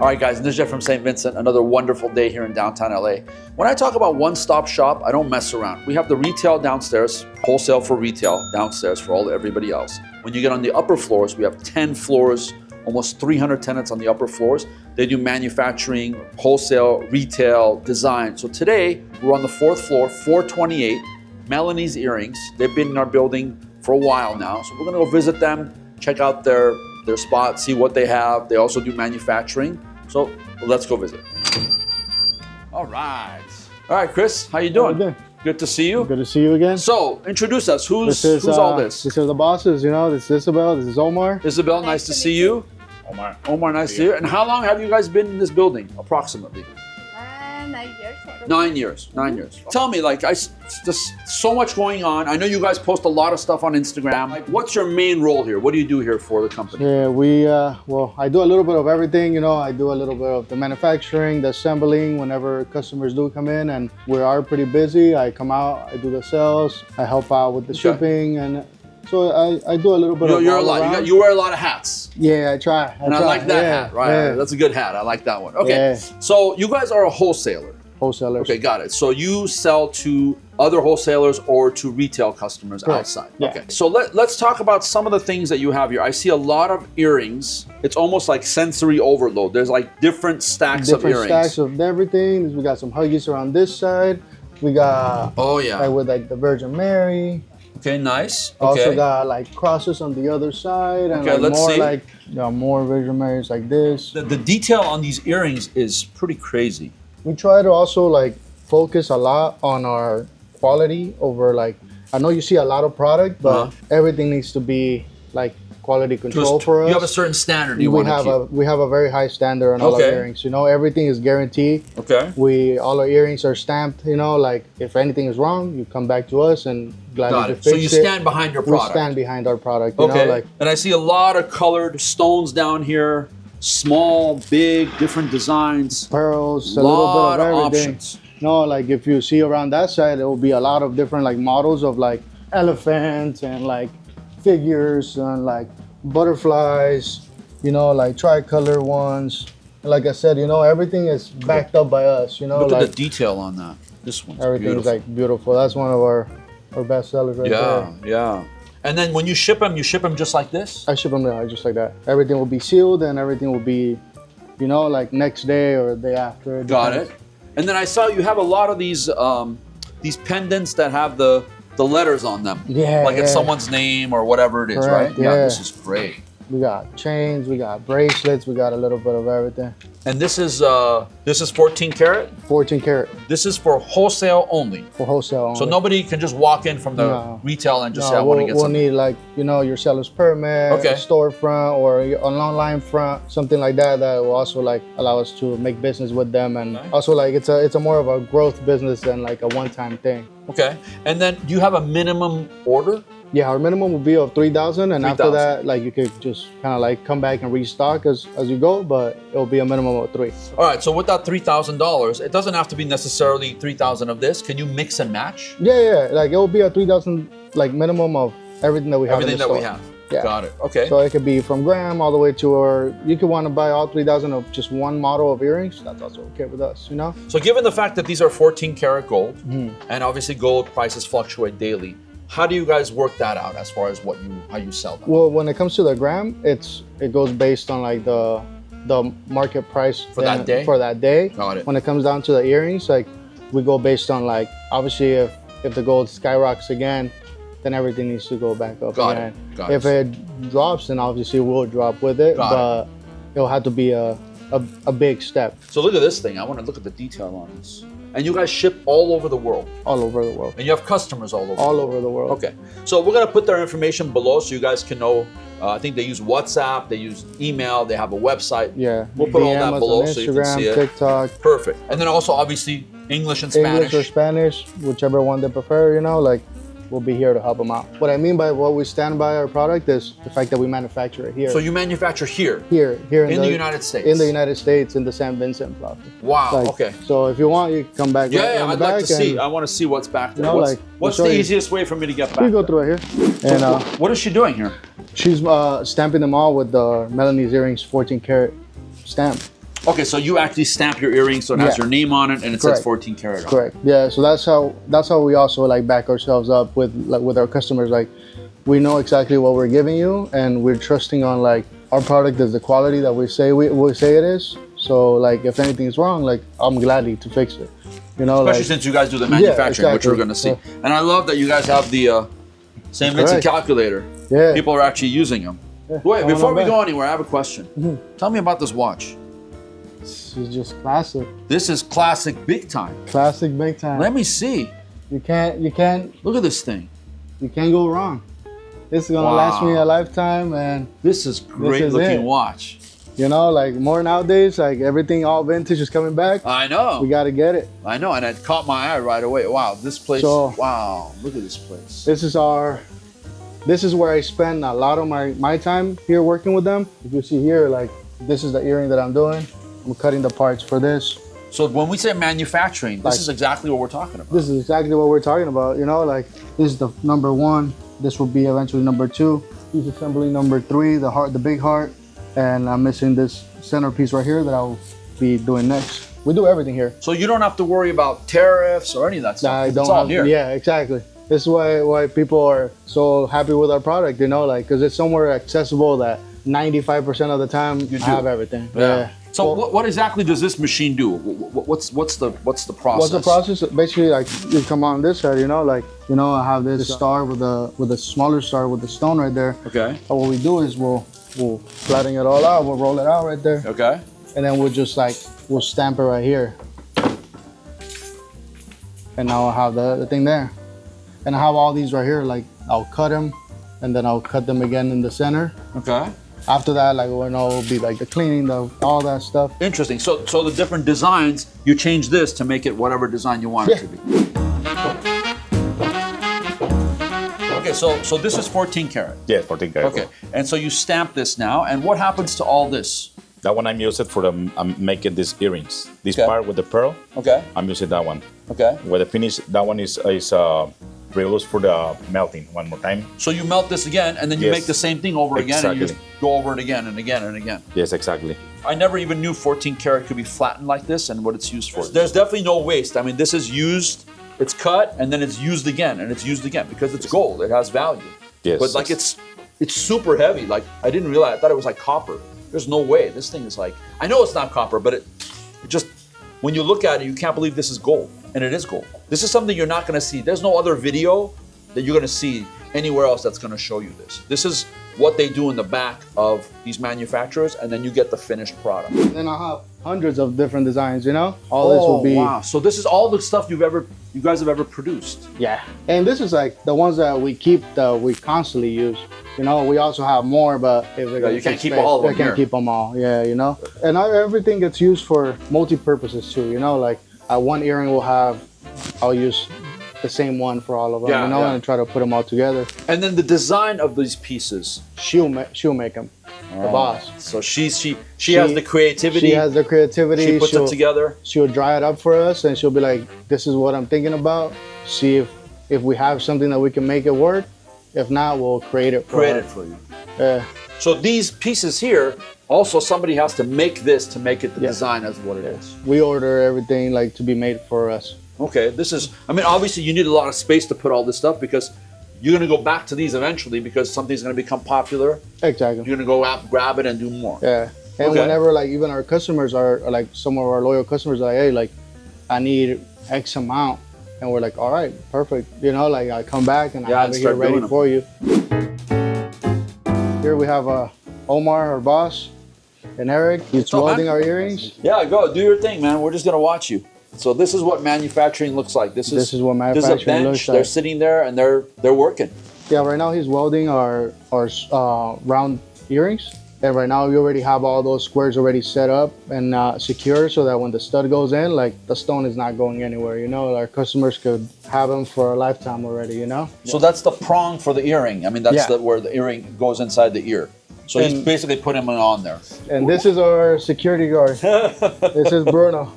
All right, guys, this is Jeff from St. Vincent. Another wonderful day here in downtown LA. When I talk about one-stop shop, I don't mess around. We have the retail downstairs, wholesale for retail downstairs for everybody else. When you get on the upper floors, we have 10 floors, almost 300 tenants on the upper floors. They do manufacturing, wholesale, retail, design. So today, we're on the 4th floor, 428, Melanie's Earrings. They've been in our building for a while now. So we're gonna go visit them, check out their spot, see what they have. They also do manufacturing. So let's go visit. All right. All right, Chris, how you doing? Good. Good to see you. Good to see you again. So introduce us. Who's all this? This is the bosses, you know. This is Isabel, this is Omar. Isabel, nice to see you. Omar, nice to see you. And how long have you guys been in this building, approximately? 9 years. 9 years, 9 years. Tell me, like, just so much going on. I know you guys post a lot of stuff on Instagram. Like, what's your main role here? What do you do here for the company? Yeah, well, I do a little bit of everything, you know. I do a little bit of the manufacturing, the assembling whenever customers do come in, and we are pretty busy. I come out, I do the sales, I help out with the shipping, and so I do a little bit of you're a lot. You wear a lot of hats. Yeah, I try. I like that hat, right? Yeah. That's a good hat. I like that one. Okay, Yeah. So you guys are a wholesaler. Wholesalers. Okay, got it. So you sell to other wholesalers or to retail customers outside. Yeah. Okay, so let's talk about some of the things that you have here. I see a lot of earrings. It's almost like sensory overload. There's like different stacks of earrings. Different stacks of everything. We got some Huggies around this side. We got like with like the Virgin Mary. Okay, nice. Okay. Also got like crosses on the other side, and okay, like let's see. Like more Virgin Marys like this. The detail on these earrings is pretty crazy. We try to also like focus a lot on our quality over like, I know you see a lot of product, but everything needs to be like quality control for us. You have a certain standard you want to keep. We have a very high standard on all our earrings. You know, everything is guaranteed. Okay. All our earrings are stamped. You know, like if anything is wrong, you come back to us and gladly fix it. So you stand behind your product. We stand behind our product. You know, like, and I see a lot of colored stones down here. Small, big, different designs. Pearls, a little bit of everything. Options. No, like if you see around that side, there will be a lot of different like models of like elephants and like figures and like butterflies, you know, like tricolor ones. And like I said, you know, everything is backed up by us, you know. Look like, at the detail on that. This one's everything's beautiful. Like beautiful. That's one of our best sellers right there. Yeah. And then when you ship them just like this? I ship them just like that. Everything will be sealed and everything will be, you know, like next day or the day after. Got it. And then I saw you have a lot of these pendants that have the letters on them. Yeah. Like it's someone's name or whatever it is, right? Yeah. This is great. We got chains, we got bracelets, we got a little bit of everything. And this is 14 karat? 14 karat. This is for wholesale only? For wholesale only. So nobody can just walk in from the retail and just say, I want to get something? We'll need like, you know, your seller's permit, storefront, or an online front, something like that will also like allow us to make business with them. And also like it's a more of a growth business than like a one-time thing. Okay. And then do you have a minimum order? Yeah, our minimum will be of 3,000, and after that, like you could just kind of like come back and restock as you go, but it'll be a minimum of 3. All right, so with that $3,000, it doesn't have to be necessarily 3,000 of this. Can you mix and match? Yeah, like it will be a 3,000 like minimum of everything that we have. Everything that we have. Yeah. Got it. Okay. So it could be from gram all the way to, or you could want to buy all 3,000 of just one model of earrings. That's also okay with us, you know. So given the fact that these are 14 karat gold, and obviously gold prices fluctuate daily, how do you guys work that out as far as how you sell them? Well, when it comes to the gram, it goes based on like the market price for that day. For that day. Got it. When it comes down to the earrings, like we go based on like obviously if the gold skyrockets again, then everything needs to go back up again. Got it. If it drops, then obviously we'll drop with it, but it'll have to be a big step. So look at this thing. I want to look at the detail on this. And you guys ship all over the world? All over the world. And you have customers all over? All over the world. Okay. So we're going to put their information below so you guys can know. I think they use WhatsApp, they use email, they have a website. Yeah. We'll put all that below so you can see it. TikTok. Perfect. And then also obviously English and Spanish. English or Spanish, whichever one they prefer, you know, like we'll be here to help them out. What I mean by what we stand by our product is the fact that we manufacture it here. So you manufacture here? Here in the United States? In the United States, in the St. Vincent plaza. Wow, like, okay. So if you want, you can come back. Yeah, I'd like to see. I want to see what's back there. You know, what's the easiest way for me to get back? We go through right here. And what is she doing here? She's stamping them all with the Melanie's Earrings 14 karat stamp. Okay, so you actually stamp your earring so it has Yeah. your name on it and it Correct. says 14 karat on it. Correct. Yeah. So that's how we also like back ourselves up with our customers. Like we know exactly what we're giving you, and we're trusting on like our product is the quality that we say it is. So like if anything's wrong, like I'm gladly to fix it. You know, Especially like, since you guys do the manufacturing, which exactly. we're going to see. Yeah. And I love that you guys have the St. Vincent Correct. calculator. Yeah. People are actually using them. Yeah. Wait, Come on before we back. go anywhere, I have a question. Mhm. Tell me about this watch. This is just classic, This is classic big time. classic big time. Let me see. You can't Look at this thing. go wrong. This is gonna last me a lifetime, and This is great is looking it. watch. you know, like more nowadays, like everything all vintage is coming back. I know. We gotta get it. I know, and it caught my eye right away. Wow, this place. So- wow, look at this place. This is where I spend a lot of my time here working with them. If you see here, like this is the earring that I'm doing. I'm cutting the parts for this. So when we say manufacturing, this Like- is exactly what we're talking about. This is exactly what we're talking about. You know, like this is the number one. This will be eventually number two. Piece assembly number three, the heart, the big heart, and I'm missing this centerpiece right here that I'll be doing next. We do everything here. So you don't have to worry about tariffs or any of that stuff. I It's don't all have, here. Yeah, exactly. This is why people are so happy with our product. You know, like because it's somewhere accessible that 95% of the time You do. I have everything. Yeah. So Well, what exactly does this machine do? What's the process? what's the process? Basically, like you come on this side, you know, like I have this star with a smaller star with the stone right there. Okay. And what we do is we'll flatten it all out. We'll roll it out right there, Okay. and then we'll stamp it right here. And now I have the thing there, and I have all these right here. Like I'll cut them, and then I'll cut them again in the center. Okay. After that, like it'll be like the cleaning, all that stuff. Interesting. So the different designs, you change this to make it whatever design you want it to be. Okay, so this is 14 karat. Yeah, 14 karat. Okay, and so you stamp this now, and what happens to all this? That one I'm using for I'm making these earrings. This Okay. part with the pearl, Okay. I'm using that one. Okay. With the finish, that one is reused for the melting one more time. So you melt this again, and then you Yes. make the same thing over again, and you just Exactly. go over it again and again and again. Yes, exactly. I never even knew 14 karat could be flattened like this and what it's used for. There's definitely no waste. I mean, this is used, it's cut, and then it's used again, and it's used again because it's gold. It has value. Yes. But like it's super heavy. Like I didn't realize. I thought it was like copper. There's no way. This thing is like. I know it's not copper, but it just when you look at it, you can't believe this is gold, and it is gold. This is something you're not going to see. There's no other video that you're going to see anywhere else that's going to show you this. This is what they do in the back of these manufacturers, and then you get the finished product. Then I have hundreds of different designs. You know, all this will be. Wow! So this is all the stuff you guys have ever produced. Yeah, and this is like the ones that we keep that we constantly use. You know, we also have more, but if Yeah, you can't keep all of them I can't here. keep them all. Yeah, you know, and everything gets used for multi-purposes too. You know, like one earring will have, I'll use the same one for all of them. Yeah, you know, yeah. and try to put them all together. And then the design of these pieces. She'll make them. The boss. So she has the creativity. She has the creativity. She puts it together. She'll dry it up for us, and she'll be like, "This is what I'm thinking about. See if we have something that we can make it work. If not, we'll create it for Create her." it for you. Yeah. So these pieces here, also somebody has to make this to make it the Yeah. design as what it is. We order everything like to be made for us. Okay, this is. I mean, obviously you need a lot of space to put all this stuff because you're gonna go back to these eventually because something's gonna become popular. Exactly. You're gonna go out, grab it, and do more. Yeah. And Okay. whenever like even our customers are like some of our loyal customers are like, hey, like I need X amount, and we're like, all right, perfect. You know, like I come back and I Yeah, have and it here start ready doing them. for you. Here we have Omar, our boss, and Eric. He's up, man? welding our earrings. Yeah, go do your thing, man. We're just gonna watch you. So this is what manufacturing looks like. This is what This is a manufacturing bench. looks They're like. sitting there and they're working. Yeah, right now he's welding our round earrings. And right now we already have all those squares already set up and secure so that when the stud goes in, like the stone is not going anywhere, you know? Our customers could have them for a lifetime already, you know? So that's the prong for the earring. I mean, that's Yeah. where the earring goes inside the ear. So he's And- basically putting them on there. And this is our security guard. This is Bruno.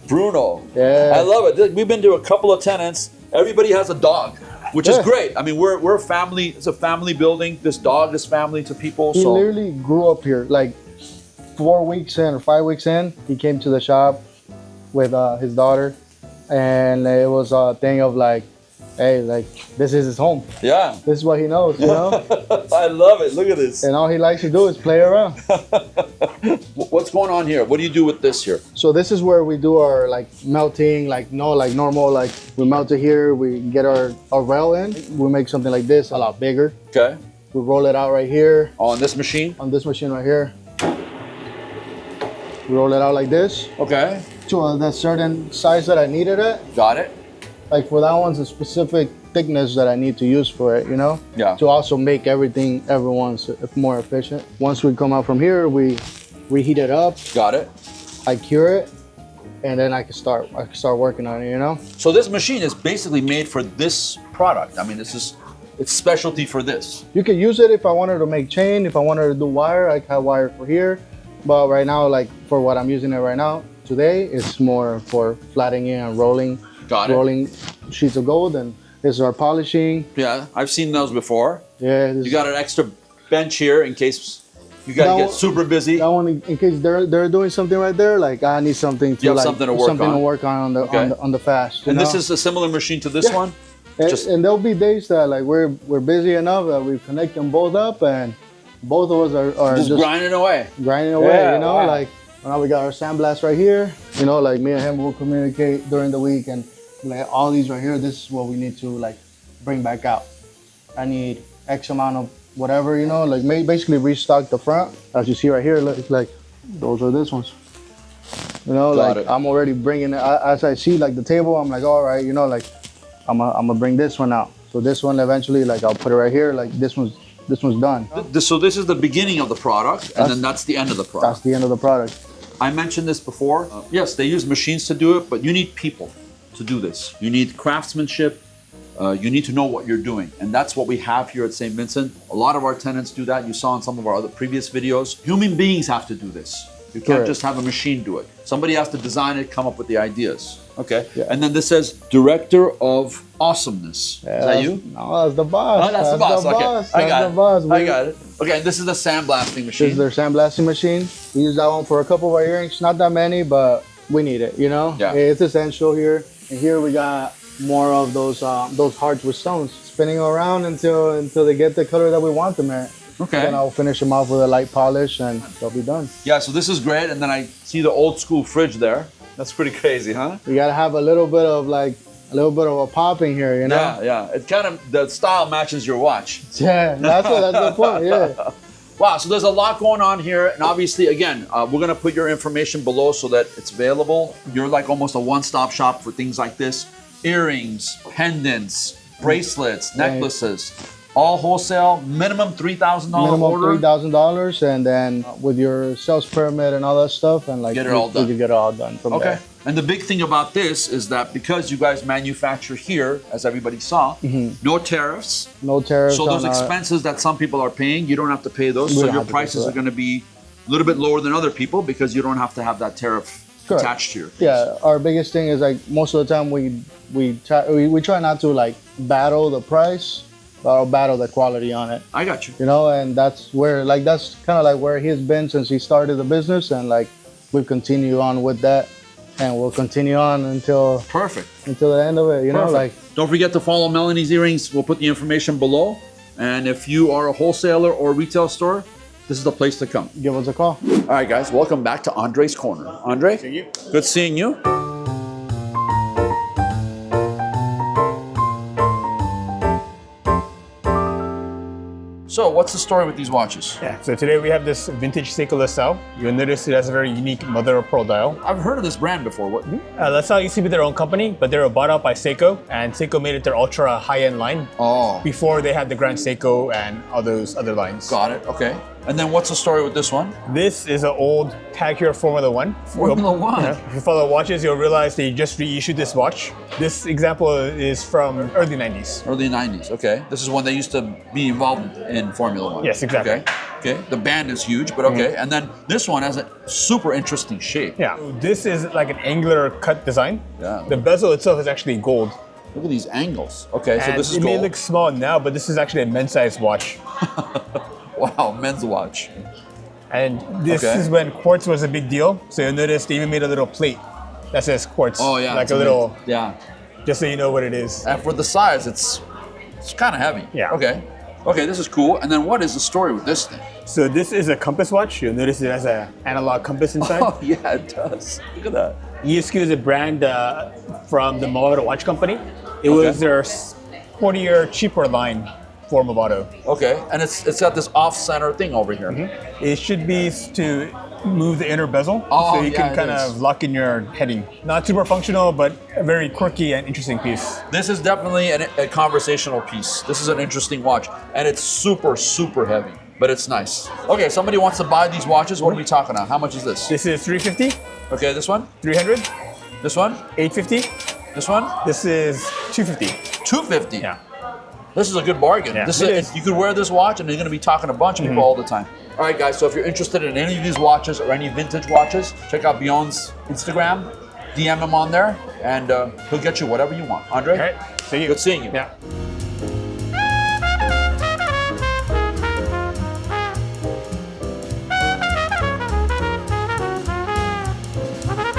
Bruno. Yeah. I love it. We've been to a couple of tenants. Everybody has a dog, which is Yeah. great. I mean, we're a family. It's a family building. This dog is family to people. He So literally grew up here. Like 4 weeks in or 5 weeks in, he came to the shop with his daughter, and it was a thing of like, hey, like this is his home. Yeah. This is what he knows, you know. I love it. Look at this. And all he likes to do is play around. What's going on here? What do you do with this here? So this is where we do our like melting, like normal, like we melt it here, we get our rail in, we make something like this a lot bigger. Okay. We roll it out right here. On this machine? On this machine right here. We roll it out like this. Okay. To that certain size that I need it at. Got it. Like for that one's a specific thickness that I need to use for it, you know? Yeah. To also make everyone's more efficient. Once we come out from here, we reheat it up. Got it. I cure it, and then I can start working on it, you know? So this machine is basically made for this product. I mean, it's specialty for this. You could use it if I wanted to make chain, if I wanted to do wire, I have wire for here. But right now, like for what I'm using it right now, today, it's more for flattening and rolling. Got it. Rolling sheets of gold, and this is our polishing. Yeah, I've seen those before. Yeah. You got an extra bench here in case you got to get super busy. That one, in case they're doing something right there, like I need something to something to work on. On the fast. And know? this is a similar machine to this one? And there'll be days that like we're busy enough that we connect them both up, and both of us are just grinding away. Grinding away, Yeah, you know, wow. like now we got our sandblast right here. You know, like me and him will communicate during the week, and like all these right here, this is what we need to like bring back out. I need X amount of whatever, you know, like basically restock the front. As you see right here, look, like those are this ones. You know, Got like it. I'm already bringing it. As I see like the table, I'm like, all right, you know, like I'm gonna bring this one out. So this one eventually, like I'll put it right here. Like this one's done. So this is the beginning of the product, and then that's the end of the product. That's the end of the product. I mentioned this before. Yes, they use machines to do it, but you need people to do this. You need craftsmanship. You need to know what you're doing. And that's what we have here at St. Vincent. A lot of our tenants do that. You saw in some of our other previous videos. Human beings have to do this. You can't Correct. just have a machine do it. Somebody has to design it, come up with the ideas. Okay. Yeah. And then this says Director of Awesomeness. Yeah, Is that you? No, that's the boss. Oh, that's the boss. Okay. I got That's it. the boss. I got it. Okay, and this is the sandblasting This machine. is their sandblasting machine. We use that one for a couple of our earrings. Not that many, but we need it, you know? Yeah. It's essential here. And here we got more of those hearts with stones spinning around until they get the color that we want them at. Okay. Then I'll finish them off with a light polish and they'll be done. Yeah, so this is great. And then I see the old school fridge there. That's pretty crazy, huh? We gotta have a little bit of a pop in here, you know? Yeah, yeah. It kind of, the style matches your watch. Yeah, that's the point, yeah. Wow, so there's a lot going on here. And obviously, again, we're going to put your information below so that it's available. You're like almost a one-stop shop for things like this. Earrings, pendants, bracelets, necklaces, all wholesale, minimum $3,000 Minimum order. $3,000, and then with your sales permit and all that stuff, and like Get it all done. We can get it all done from Okay. there. And the big thing about this is that because you guys manufacture here, as everybody saw, no tariffs. No tariffs. So those on our- expenses that some people are paying, you don't have to pay those. We So don't your have to pay prices for are that. going to be a little bit lower than other people because you don't have to have that tariff Correct. attached to your fees. Yeah, our biggest thing is like most of the time we try not to like battle the price, but I'll battle the quality on it. I got you. You know, and that's kind of like where he's been since he started the business, and like we continue on with that, and we'll continue on until Perfect. the end of it. You know, Perfect. like Don't forget to follow Melanie's Earrings. We'll put the information below. And if you are a wholesaler or retail store, this is the place to come. give us a call. All right, guys, welcome back to Andre's Corner. Andre, good seeing you. So, what's the story with these watches? Yeah, so today we have this vintage Seiko LaSalle. You'll notice it has a very unique mother of pearl dial. I've heard of this brand before. What? LaSalle used to be their own company, but they were bought out by Seiko, and Seiko made it their ultra high-end line Oh, before they had the Grand Seiko and all those other lines. got it. Okay. And then what's the story with this one? This is an old Tag Heuer Formula One. Formula One. Yeah, if you follow watches, you'll realize they just reissued this watch. This example is from early 90s. Early 90s. Okay. This is one that used to be involved in Formula One. Yes, exactly. Okay. Okay. The band is huge, but okay. And then this one has a super interesting shape. Yeah, this is like an angular cut design. Yeah. The bezel itself is actually gold. Look at these angles. Okay, so And this is it may gold. look small now, but this is actually a men's size watch. Wow, men's watch. And this Okay. is when quartz was a big deal. So you'll notice they even made a little plate that says quartz. Oh yeah, Like it's a little, yeah. just so you know what it is. And for the size, it's kind of heavy. Yeah. Okay. Okay, this is cool. And then what is the story with this thing? So this is a compass watch. You'll notice it has an analog compass inside. Oh yeah, it does. Look at that. ESQ is a brand from the Movado Watch Company. It was their sportier, cheaper line for Movado. Okay, and it's got this off-center thing over here. It should be to move the inner bezel, Oh, so you yeah, can it kind is. of lock in your heading. Not super functional, but a very quirky and interesting piece. This is definitely a conversational piece. This is an interesting watch, and it's super, super heavy, but it's nice. Okay, somebody wants to buy these watches. What are we talking about? How much is this? This is 350, Okay, this one, 300, this one, 850. this one, This is 250. 250. Yeah. This is a good bargain. Yeah, This it is, is. you could wear this watch and you're going to be talking to a bunch of people all the time. All right, guys, so if you're interested in any of these watches or any vintage watches, check out Bjorn's Instagram, DM him on there, and he'll get you whatever you want. Andre, All right. See you. good seeing you. Yeah.